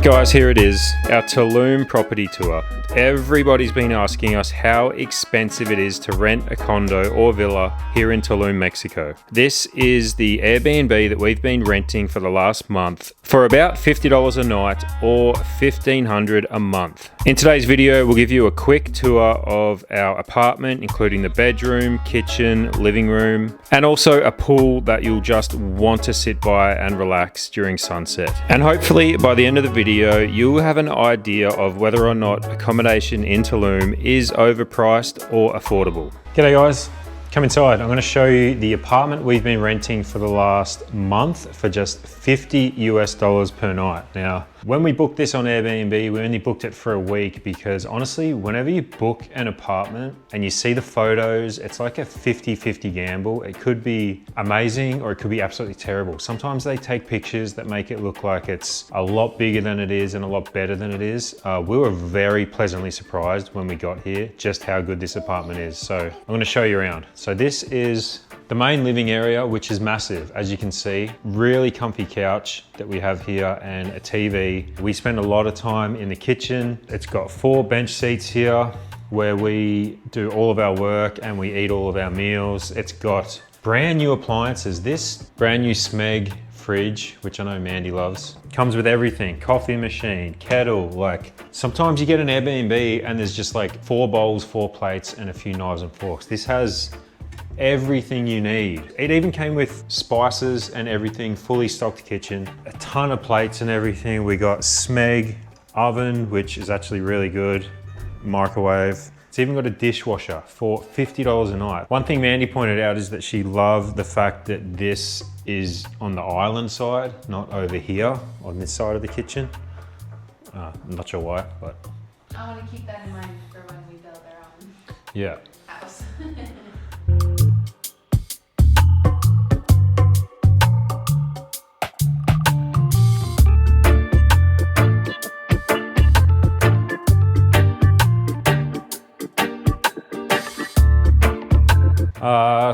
guys, here it is, our Tulum property tour. Everybody's been asking us how expensive it is to rent a condo or villa here in Tulum, Mexico. This is the Airbnb that we've been renting for the last month for about $50 a night or $1,500 a month. In today's video, we'll give you a quick tour of our apartment, including the bedroom, kitchen, living room, and also a pool that you'll just want to sit by and relax during sunset. And hopefully by the end of the video, you'll have an idea of whether or not accommodation in Tulum is overpriced or affordable. G'day guys, come inside. I'm going to show you the apartment we've been renting for the last month for just $50 US per night. Now, when we booked this on Airbnb, we only booked it for a week because honestly, whenever you book an apartment and you see the photos, it's like a 50-50 gamble. It could be amazing or it could be absolutely terrible. Sometimes they take pictures that make it look like it's a lot bigger than it is and a lot better than it is. We were very pleasantly surprised when we got here just how good this apartment is. So I'm going to show you around. So this is the main living area, which is massive, as you can see. Really comfy couch that we have here and a TV. We spend a lot of time in the kitchen. It's got 4 bench seats here where we do all of our work and we eat all of our meals. It's got brand new appliances. This brand new Smeg fridge, which I know Mandy loves, comes with everything. Coffee machine, kettle. Like sometimes you get an Airbnb and there's just like 4 bowls, 4 plates and a few knives and forks. This has everything you need. It even came with spices and everything, fully stocked kitchen, a ton of plates and everything. We got Smeg oven, which is actually really good, microwave. It's even got a dishwasher for $50 a night. One thing Mandy pointed out is that she loved the fact that this is on the island side, not over here on this side of the kitchen. I'm not sure why, but I want to keep that in mind for when we build our own house.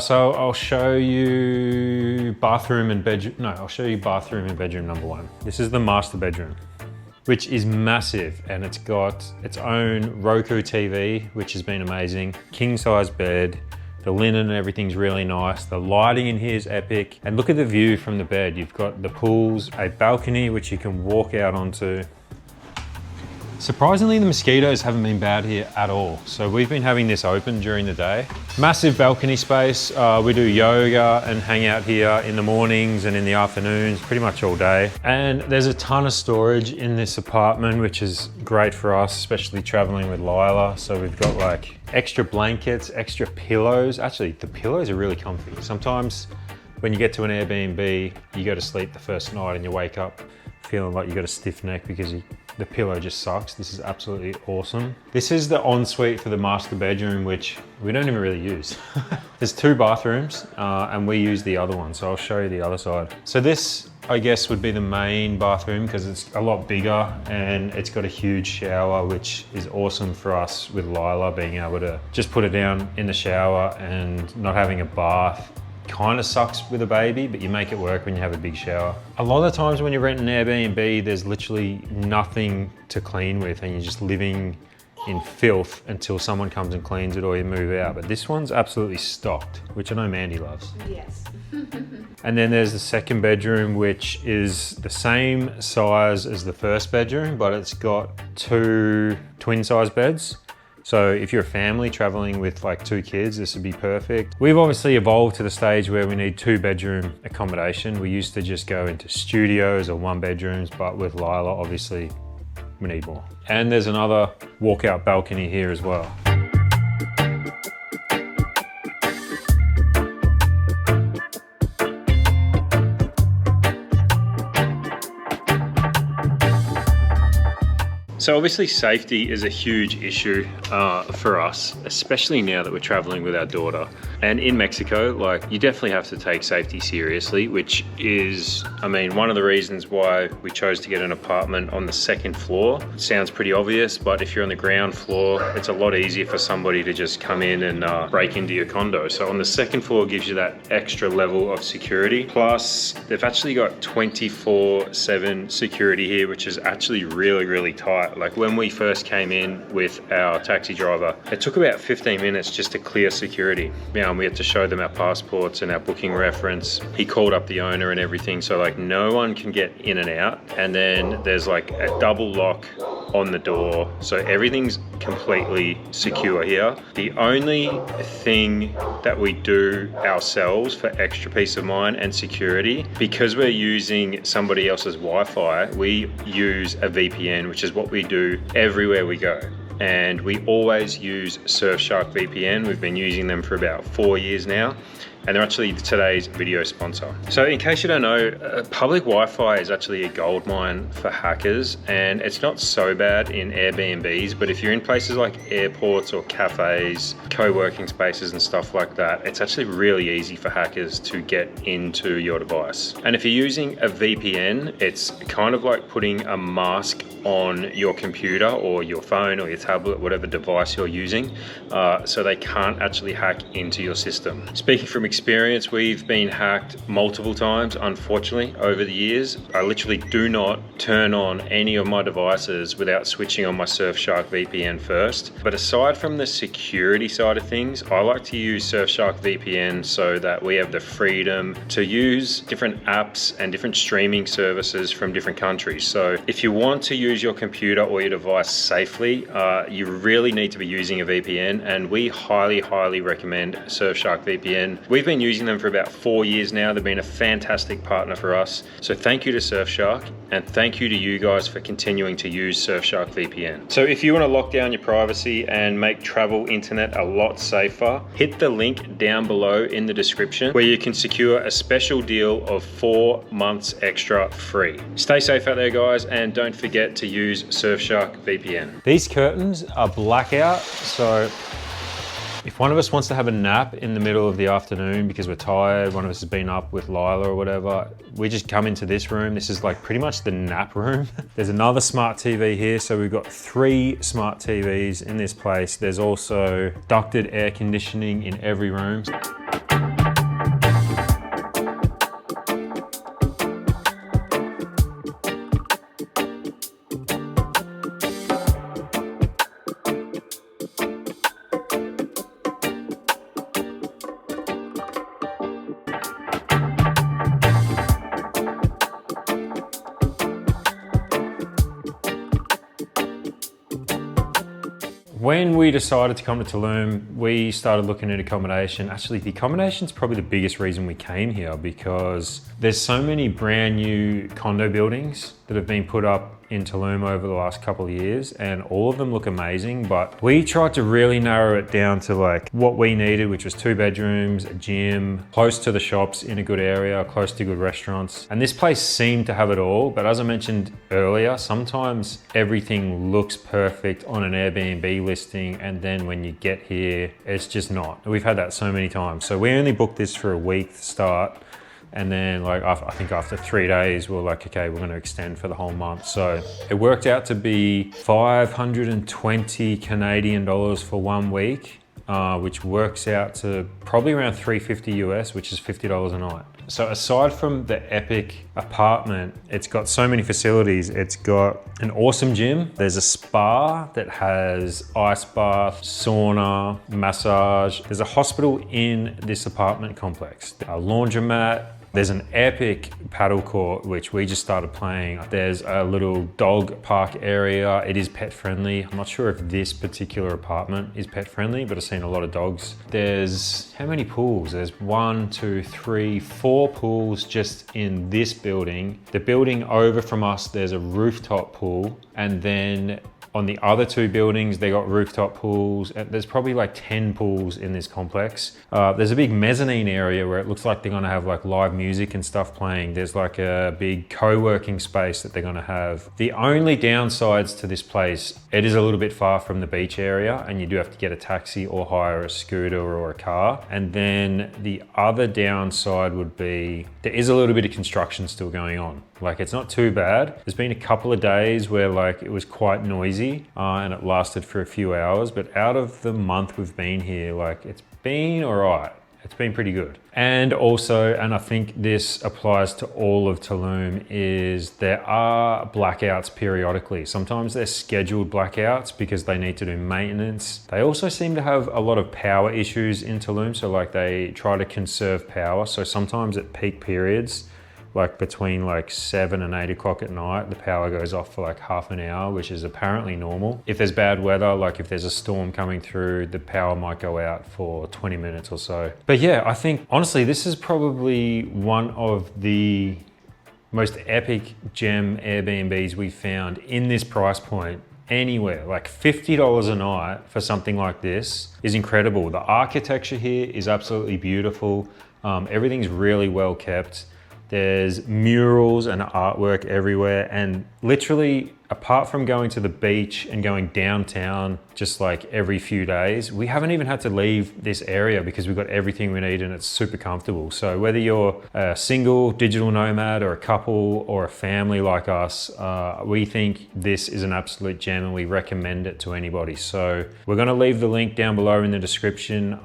So I'll show you bathroom and bedroom. No, I'll show you bathroom and bedroom number 1. This is the master bedroom, which is massive, and it's got its own Roku TV, which has been amazing. King size bed. The linen and everything's really nice. The lighting in here is epic. And look at the view from the bed. You've got the pools, a balcony, which you can walk out onto. Surprisingly, the mosquitoes haven't been bad here at all. So we've been having this open during the day. Massive balcony space. We do yoga and hang out here in the mornings and in the afternoons, pretty much all day. And there's a ton of storage in this apartment, which is great for us, especially traveling with Lila. So we've got like extra blankets, extra pillows. Actually, the pillows are really comfy. Sometimes when you get to an Airbnb, you go to sleep the first night and you wake up feeling like you got a stiff neck because the pillow just sucks. This is absolutely awesome. This is the ensuite for the master bedroom, which we don't even really use. There's 2 bathrooms and we use the other one. So I'll show you the other side. So this, I guess, would be the main bathroom because it's a lot bigger and it's got a huge shower, which is awesome for us with Lila being able to just put her down in the shower and not having a bath. Kind of sucks with a baby, but you make it work when you have a big shower. A lot of the times when you rent an Airbnb, there's literally nothing to clean with and you're just living in filth until someone comes and cleans it or you move out. But this one's absolutely stocked, which I know Mandy loves. Yes. And then there's the second bedroom, which is the same size as the first bedroom, but it's got 2 twin size beds. So if you're a family traveling with like 2 kids, this would be perfect. We've obviously evolved to the stage where we need 2-bedroom accommodation. We used to just go into studios or 1-bedrooms, but with Lila, obviously we need more. And there's another walkout balcony here as well. So obviously safety is a huge issue for us, especially now that we're traveling with our daughter. And in Mexico, like, you definitely have to take safety seriously, which is, I mean, one of the reasons why we chose to get an apartment on the second floor. It sounds pretty obvious, but if you're on the ground floor, it's a lot easier for somebody to just come in and break into your condo. So on the second floor gives you that extra level of security. Plus, they've actually got 24/7 security here, which is actually really, really tight. Like when we first came in with our taxi driver, it took about 15 minutes just to clear security. And we had to show them our passports and our booking reference. He called up the owner and everything, so like no one can get in and out. And then there's like a double lock on the door, so everything's completely secure here. The only thing that we do ourselves for extra peace of mind and security, because we're using somebody else's Wi-Fi, we use a VPN, which is what we do everywhere we go. And we always use Surfshark VPN. We've been using them for about 4 years now, and they're actually today's video sponsor. So in case you don't know, public Wi-Fi is actually a goldmine for hackers, and it's not so bad in Airbnbs, but if you're in places like airports or cafes, co-working spaces and stuff like that, it's actually really easy for hackers to get into your device. And if you're using a VPN, it's kind of like putting a mask on your computer or your phone or your tablet, whatever device you're using, so they can't actually hack into your system. Speaking from experience, we've been hacked multiple times, unfortunately, over the years. I literally do not turn on any of my devices without switching on my Surfshark VPN first. But aside from the security side of things, I like to use Surfshark VPN so that we have the freedom to use different apps and different streaming services from different countries. So if you want to use your computer or your device safely, you really need to be using a VPN, and we highly recommend Surfshark VPN. We've been using them for about 4 years now. They've been a fantastic partner for us. So thank you to Surfshark, and thank you to you guys for continuing to use Surfshark VPN. So if you want to lock down your privacy and make travel internet a lot safer, hit the link down below in the description where you can secure a special deal of 4 months extra free. Stay safe out there, guys, and don't forget to use Surfshark VPN. These curtains are blackout, so if one of us wants to have a nap in the middle of the afternoon because we're tired, one of us has been up with Lila or whatever, we just come into this room. This is like pretty much the nap room. There's another smart TV here. So we've got 3 smart TVs in this place. There's also ducted air conditioning in every room. When we decided to come to Tulum, we started looking at accommodation. Actually, the accommodation's probably the biggest reason we came here, because there's so many brand new condo buildings that have been put up in Tulum over the last couple of years, and all of them look amazing, but we tried to really narrow it down to like what we needed, which was 2 bedrooms, a gym, close to the shops in a good area, close to good restaurants. And this place seemed to have it all, but as I mentioned earlier, sometimes everything looks perfect on an Airbnb listing, and then when you get here, it's just not. We've had that so many times. So we only booked this for a week to start. And then like, I think after 3 days, we were like, okay, we're gonna extend for the whole month. So it worked out to be 520 Canadian dollars for 1 week, which works out to probably around 350 US, which is $50 a night. So aside from the epic apartment, it's got so many facilities. It's got an awesome gym. There's a spa that has ice bath, sauna, massage. There's a hospital in this apartment complex. A laundromat. There's an epic paddle court, which we just started playing. There's a little dog park area. It is pet friendly. I'm not sure if this particular apartment is pet friendly, but I've seen a lot of dogs. There's, how many pools? There's 1, 2, 3, 4 pools just in this building. The building over from us, there's a rooftop pool. And then On the other two buildings, they got rooftop pools. There's probably like 10 pools in this complex. There's a big mezzanine area where it looks like they're gonna have like live music and stuff playing. There's like a big co-working space that they're gonna have. The only downsides to this place, it is a little bit far from the beach area and you do have to get a taxi or hire a scooter or a car. And then the other downside would be, there is a little bit of construction still going on. Like it's not too bad. There's been a couple of days where like it was quite noisy and it lasted for a few hours, but out of the month we've been here, like it's been all right. It's been pretty good. And also, and I think this applies to all of Tulum, is there are blackouts periodically. Sometimes they're scheduled blackouts because they need to do maintenance. They also seem to have a lot of power issues in Tulum. So like they try to conserve power. So sometimes at peak periods, like between like 7 and 8 o'clock at night, the power goes off for like half an hour, which is apparently normal. If there's bad weather, like if there's a storm coming through, the power might go out for 20 minutes or so. But yeah, I think honestly, this is probably one of the most epic gem Airbnbs we've found in this price point anywhere. Like $50 a night for something like this is incredible. The architecture here is absolutely beautiful. Everything's really well kept. There's murals and artwork everywhere, and literally apart from going to the beach and going downtown just like every few days, we haven't even had to leave this area because we've got everything we need and it's super comfortable. So whether you're a single digital nomad or a couple or a family like us, we think this is an absolute gem and we recommend it to anybody. So we're gonna leave the link down below in the description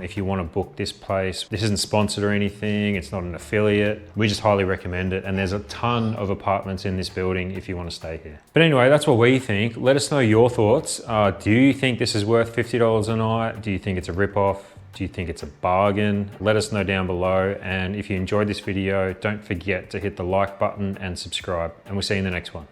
if you wanna book this place. This isn't sponsored or anything, it's not an affiliate. We just highly recommend it, and there's a ton of apartments in this building if you wanna stay here. But anyway, that's what we think. Let us know your thoughts. Do you think this is worth $50 a night? Do you think it's a rip-off? Do you think it's a bargain? Let us know down below. And if you enjoyed this video, don't forget to hit the like button and subscribe. And we'll see you in the next one.